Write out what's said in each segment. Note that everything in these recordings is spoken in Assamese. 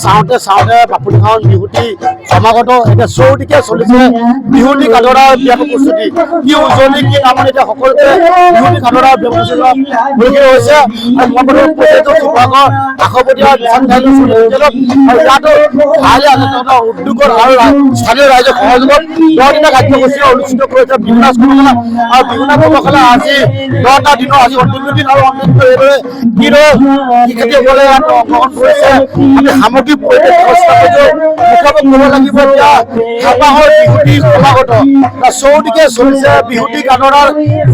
চাওঁতে চাওঁতে বাপুনিখন বিহুটি সমাগত এতিয়া চৌদিকে চলিছে বিহুটি কাঠৰাৰ ব্যাপক প্ৰস্তুতি কি উজনি কি নামনি এতিয়া সকলোতে বিহুটি কাঠৰাৰ ব্যাপক হৈছে আৰু মই প্ৰতিটো শিৱসাগৰ আশাপতীয়া বিধান ঠাইলৈ আৰু ইয়াতো ভালে উদ্যোগৰ আৰু স্থানীয় ৰাইজৰ সহযোগত 10 দিনীয়া কাৰ্যসূচী অনুষ্ঠিত কৰিছে বিহু নাচ কৰ্মশালা আৰু বিহু নাচ কৰ্মশালা আজি 10টা দিনৰ আজি অন্তিম দিন আৰু অন্তিম এইদৰে কিদৰে খেতিয়কসকলে অংশগ্ৰহণ কৰিছে আমি সামগ্ৰিক পৰিৱেশ ব্যৱস্থা কৰিছোঁ মুখামুখ ক'ব লাগিব এতিয়া হেঁপাহৰ বিহুটি সমাগত চৌদিকে চলিছে বিহুটি কাঠৰাৰ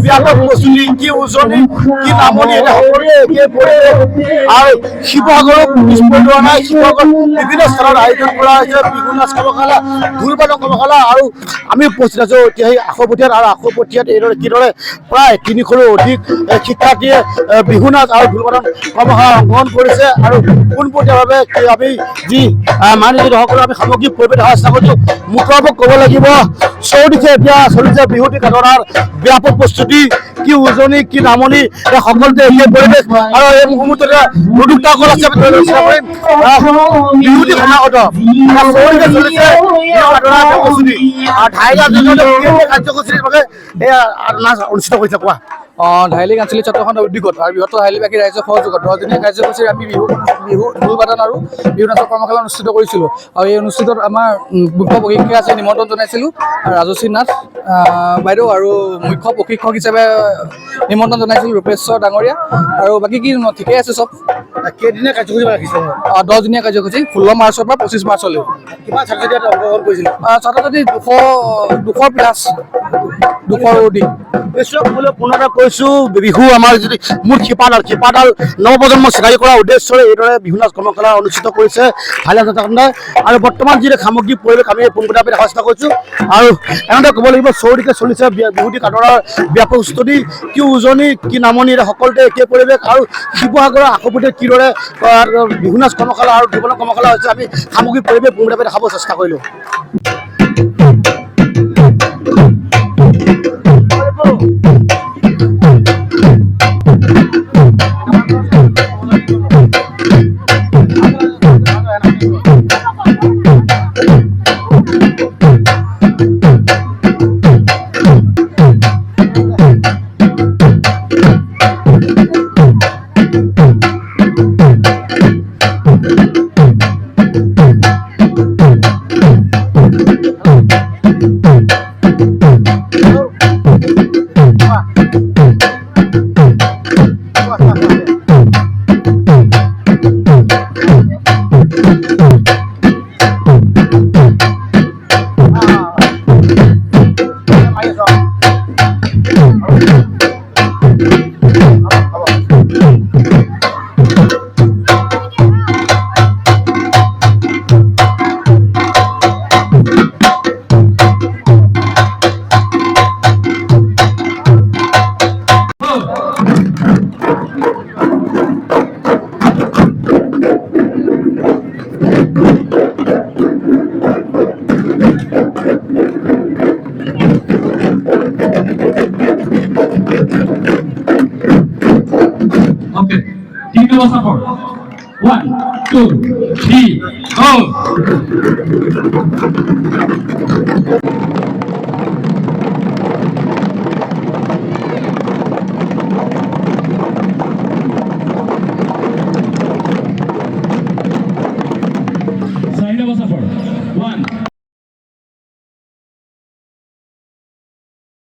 ব্যাপক প্ৰস্তুতি কি উজনি কি নামনি এতিয়া সকলোৱে একেই পৰিৱেশ আৰু শিৱসাগৰক পিছ পৰি ৰোৱা নাই শিৱসাগৰত বিভিন্ন স্থানত আয়োজন কৰা হৈছে বিহু নাচ কৰ্মশালা ঢোল বাদন কৰ্মশালা আৰু আমি উপস্থিত আছোঁ এতিয়া সেই আশাপতীয়াত আৰু আশাপতীয়াত এইদৰে কিদৰে প্ৰায় 300ৰো অধিক শিক্ষাৰ্থীয়ে বিহু নাচ আৰু ঢোল বাদন কৰ্মশালা অংশগ্ৰহণ কৰিছে আৰু পোনপটীয়াভাৱে আমি যি মানুহসকলে আমি সামগ্ৰিক পৰিৱেশ দেখাৰ চেষ্টা কৰিছোঁ মুখামুখ ক'ব লাগিব চৌদিশে এতিয়া চলিছে বিহুটি কাঠৰাৰ ব্যাপক প্ৰস্তুতি কি উজনি কি নামনি সকলোতে একেই পৰিৱেশ আৰু এই মুহূৰ্ততে উদ্যোক্তাসকল আছে বিহুটি সমাগত চৌদিশে চলিছে কাঠৰাৰ প্ৰস্তুতি কাৰ্যসূচীৰ বাবে নাচ অনুষ্ঠিত কৰিছে কোৱা ধাইলিক আঞ্চলিক ছাত্ৰসন্থাৰ উদ্যোগত আৰু বৃহত্তৰ ধাইলিবাসী ৰাইজৰ সহযোগত 10 দিনীয়া কাৰ্যসূচীৰে আমি বিহু ঢোল বাদন আৰু বিহু নাচৰ কৰ্মশালা অনুষ্ঠিত কৰিছিলোঁ আৰু এই অনুষ্ঠিতত আমাৰ মুখ্য প্ৰশিক্ষক আছে নিমন্ত্ৰণ জনাইছিলোঁ ৰাজশ্ৰী নাথ বাইদেউ আৰু মুখ্য প্ৰশিক্ষক হিচাপে নিমন্ত্ৰণ জনাইছিলোঁ ৰূপেশ্বৰ ডাঙৰীয়া আৰু বাকী কি ঠিকেই আছে চব কেইদিনীয়া কাৰ্যসূচী ৰাখিছে 10 দিনীয়া কাৰ্যসূচী 16 মাৰ্চৰ পৰা 25 মাৰ্চলৈ কিমান ছাত্ৰ-ছাত্ৰীয়ে অংশগ্ৰহণ কৰিছিল ছাত্ৰ-ছাত্ৰী 200 প্লাছ 200ৰো অধিক পুনৰ কৈছো বিহু আমাৰ যদি মূল শিপাডাল নৱপ্ৰজন্ম চিনাকি কৰাৰ উদ্দেশ্যৰে এইদৰে বিহু নাচ কৰ্মশালা অনুষ্ঠিত কৰিছে হাইলাকান্দি ছাত্ৰসন্থাই আৰু বৰ্তমান যি সামগ্ৰিক পৰিৱেশ আমি পোনপটীয়াকৈ দেখাৰ চেষ্টা কৰিছোঁ আৰু এনেদৰে ক'ব লাগিব চৌদিশে চলিছে বিহুটি কাঠৰাৰ ব্যাপক প্ৰস্তুতি কি উজনি কি নামনি সকলোতে একেই পৰিৱেশ আৰু শিৱসাগৰৰ আশাপতীয়াত কিদৰে বিহু নাচ কৰ্মশালা আৰু ঢোল বাদন কৰ্মশালা হৈছে আমি সামগ্ৰিক পৰিৱেশ পোনপটীয়াকৈ দেখাব চেষ্টা কৰিলোঁ Okay, team number support. 1, 2, 3, go!